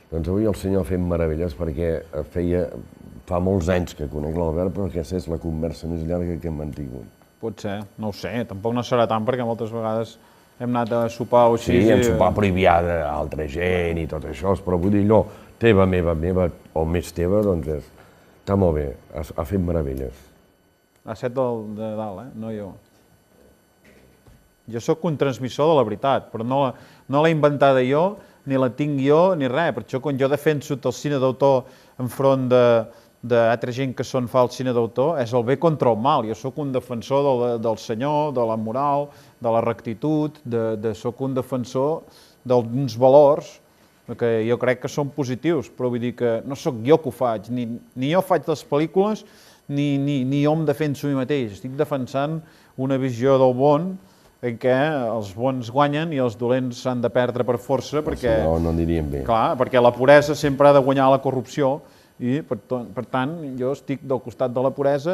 Doncs avui el senyor ha fet meravelles perquè fa molts anys que conec l'Albert, però aquesta és la conversa més llarga que hem mantingut. Potser, no ho sé, tampoc no serà tant perquè moltes vegades hem anat a sopar o així. Sí, en sopar prohibiat d'altra gent i tot això, però vull dir allò, teva, meva, o més teva, doncs està molt bé, ha fet meravelles. Ha set de dalt, no jo. Jo sóc un transmissor de la veritat, però no l'he inventada jo, ni la tinc jo, ni res. Per això, quan jo defenso el cine d'autor enfront d'altra gent que són fa el cine d'autor, és el bé contra el mal. Jo sóc un defensor del senyor, de la moral, de la rectitud, sóc un defensor d'uns valors que jo crec que són positius, però vull dir que no sóc jo que ho faig, ni jo faig les pel·lícules, ni jo em defenso a mi mateix. Estic defensant una visió del món en què els bons guanyen i els dolents s'han de perdre per força perquè... No anirien bé. Clar, perquè la puresa sempre ha de guanyar la corrupció i, per tant, jo estic del costat de la puresa